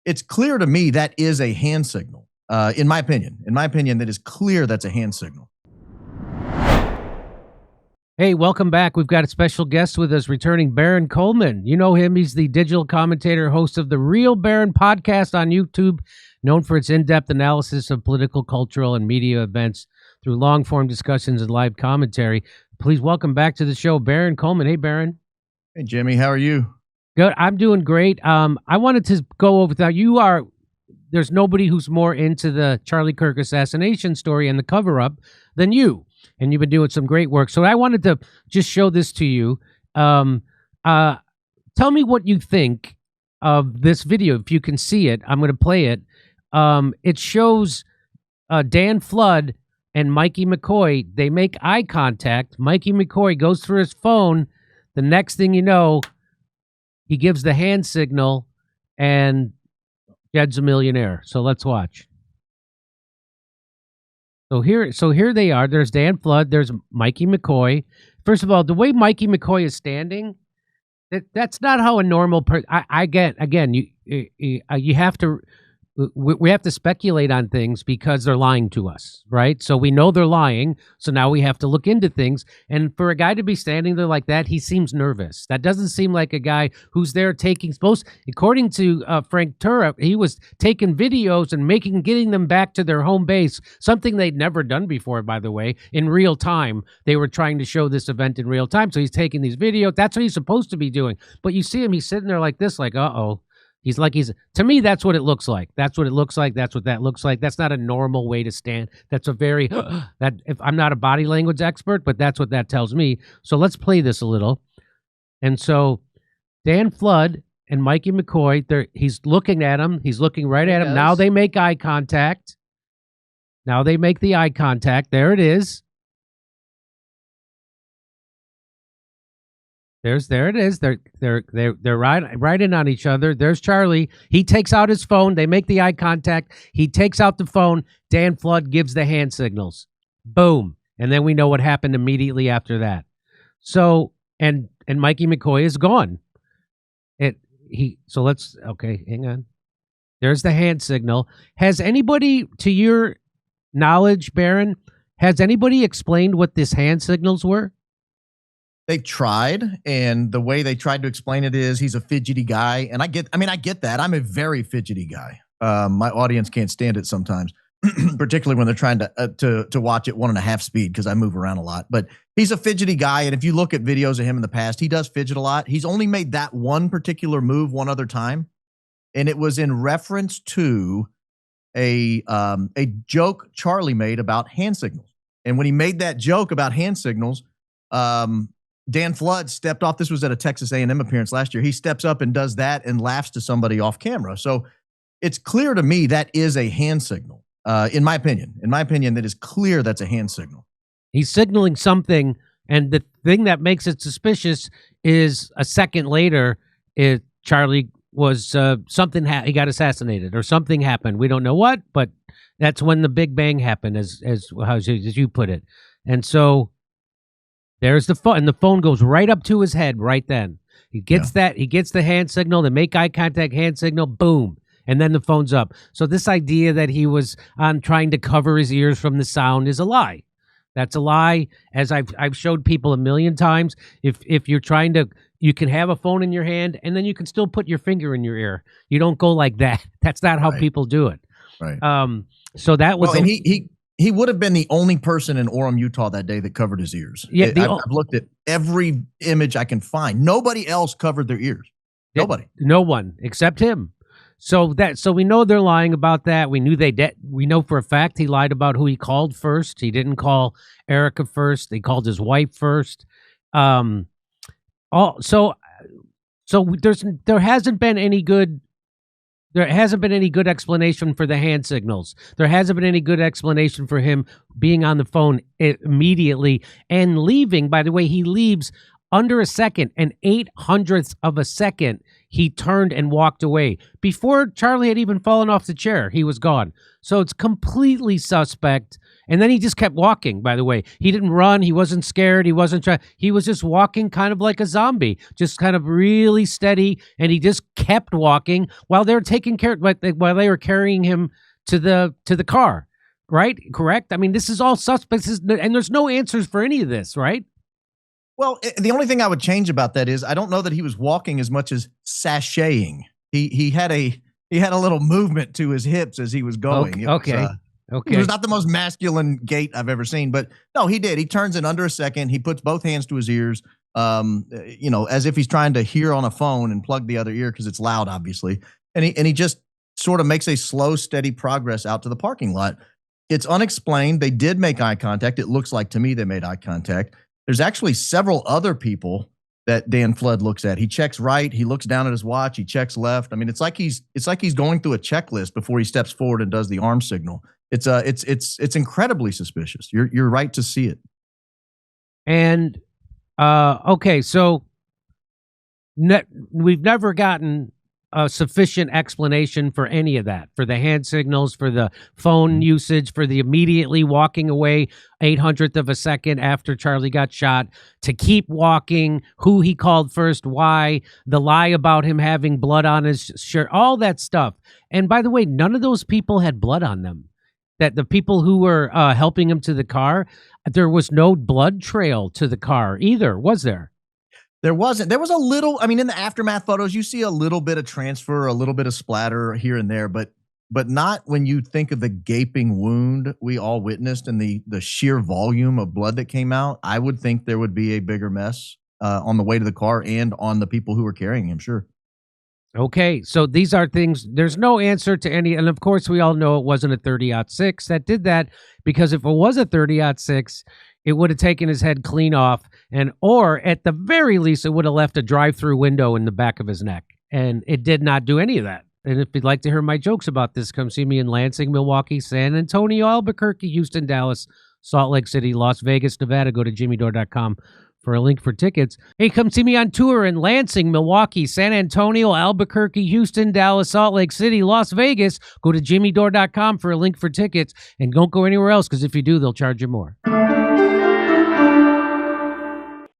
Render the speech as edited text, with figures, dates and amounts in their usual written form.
it's clear to me that is a hand signal. In my opinion, that is clear that's a hand signal. Hey, welcome back. We've got a special guest with us, returning Baron Coleman. You know him. He's the digital commentator, host of the Real Baron podcast on YouTube, known for its in-depth analysis of political, cultural, and media events through long-form discussions and live commentary. Please welcome back to the show, Baron Coleman. Hey, Baron. Hey, Jimmy. How are you? Good. I'm doing great. I wanted to go over that. There's nobody who's more into the Charlie Kirk assassination story and the cover-up than you. And you've been doing some great work. So I wanted to just show this to you. Tell me what you think of this video. If you can see it, I'm going to play it. It shows Dan Flood and Mikey McCoy. They make eye contact. Mikey McCoy goes through his phone. The next thing you know, he gives the hand signal, and Jed's a millionaire. So let's watch. So here they are. There's Dan Flood. There's Mikey McCoy. First of all, the way Mikey McCoy is standing, that's not how a normal person. I get, again, you have to. We have to speculate on things because they're lying to us, right? So we know they're lying, so now we have to look into things. And for a guy to be standing there like that, he seems nervous. That doesn't seem like a guy who's there according to Frank Turra, he was taking videos and getting them back to their home base, something they'd never done before, by the way, in real time. They were trying to show this event in real time, so he's taking these videos. That's what he's supposed to be doing. But you see him, he's sitting there like this, like, uh-oh. To me, that's what it looks like. That's what it looks like. That's what that looks like. That's not a normal way to stand. That's a very, if I'm not a body language expert, but that's what that tells me. So let's play this a little. And so Dan Flood and Mikey McCoy, he's looking at him. He's looking right at him. Now they make eye contact. Now they make the eye contact. There it is. There it is. They're right in on each other. There's Charlie. He takes out his phone. They make the eye contact. He takes out the phone. Dan Flood gives the hand signals. Boom. And then we know what happened immediately after that. So and Mikey McCoy is gone. Okay, hang on. There's the hand signal. Has anybody, to your knowledge, Baron, has anybody explained what these hand signals were? They've tried, and the way they tried to explain it is he's a fidgety guy. And I get that. I'm a very fidgety guy. My audience can't stand it sometimes, particularly when they're trying to watch at 1.5 speed because I move around a lot. But he's a fidgety guy, and if you look at videos of him in the past, he does fidget a lot. He's only made that one particular move one other time, and it was in reference to a joke Charlie made about hand signals. And when he made that joke about hand signals, Dan Flood stepped off. This was at a Texas A&M appearance last year. He steps up and does that and laughs to somebody off camera. So it's clear to me that is a hand signal. In my opinion, that is clear that's a hand signal. He's signaling something, and the thing that makes it suspicious is a second later, Charlie was he got assassinated or something happened. We don't know what, but that's when the big bang happened, as you put it. And so there's the phone, and the phone goes right up to his head right then. He gets he gets the hand signal, they make eye contact, hand signal, boom, and then the phone's up. So this idea that he was trying to cover his ears from the sound is a lie. That's a lie, as I've showed people a million times. If you're trying to, you can have a phone in your hand, and then you can still put your finger in your ear. You don't go like that. That's not how people do it. Right. So that was... and he would have been the only person in Orem, Utah that day that covered his ears. Yeah, I've looked at every image I can find. Nobody else covered their ears. Nobody. No one except him. So we know they're lying about that. We know for a fact he lied about who he called first. He didn't call Erica first. He called his wife first. So there hasn't been any good explanation for the hand signals. There hasn't been any good explanation for him being on the phone immediately and leaving. By the way, he leaves under a second, an 800th of a second, he turned and walked away. Before Charlie had even fallen off the chair, he was gone. So it's completely suspect. And then he just kept walking, by the way. He didn't run. He wasn't scared. He wasn't trying. He was just walking kind of like a zombie, just kind of really steady. And he just kept walking while they were taking care, while they were carrying him to the car. Right? Correct? I mean, this is all suspect. And there's no answers for any of this, right? Well, the only thing I would change about that is I don't know that he was walking as much as sashaying. He had a little movement to his hips as he was going. Okay. It was not the most masculine gait I've ever seen, but no, he did. He turns in under a second. He puts both hands to his ears, as if he's trying to hear on a phone and plug the other ear because it's loud, obviously. And he just sort of makes a slow, steady progress out to the parking lot. It's unexplained. They did make eye contact. It looks like to me they made eye contact. There's actually several other people that Dan Flood looks at. He checks right. He looks down at his watch. He checks left. I mean, it's like he's going through a checklist before he steps forward and does the arm signal. It's incredibly suspicious. You're right to see it. And okay, so we've never gotten a sufficient explanation for any of that, for the hand signals, for the phone usage, for the immediately walking away 800th of a second after Charlie got shot, to keep walking, who he called first, why, the lie about him having blood on his shirt, all that stuff. And by the way, none of those people had blood on them. That the people who were helping him to the car, there was no blood trail to the car either, was there? There wasn't. There was a little, I mean, in the aftermath photos, you see a little bit of transfer, a little bit of splatter here and there, but not when you think of the gaping wound we all witnessed and the sheer volume of blood that came out. I would think there would be a bigger mess on the way to the car and on the people who were carrying him, sure. Okay, so these are things, there's no answer to any, and of course we all know it wasn't a 30-06 that did that, because if it was a 30-06, it would have taken his head clean off, or at the very least, it would have left a drive-through window in the back of his neck, and it did not do any of that. And if you'd like to hear my jokes about this, come see me in Lansing, Milwaukee, San Antonio, Albuquerque, Houston, Dallas, Salt Lake City, Las Vegas, Nevada. Go to jimmydore.com for a link for tickets. Hey, come see me on tour in Lansing, Milwaukee, San Antonio, Albuquerque, Houston, Dallas, Salt Lake City, Las Vegas. Go to jimmydore.com for a link for tickets, and don't go anywhere else, because if you do, they'll charge you more.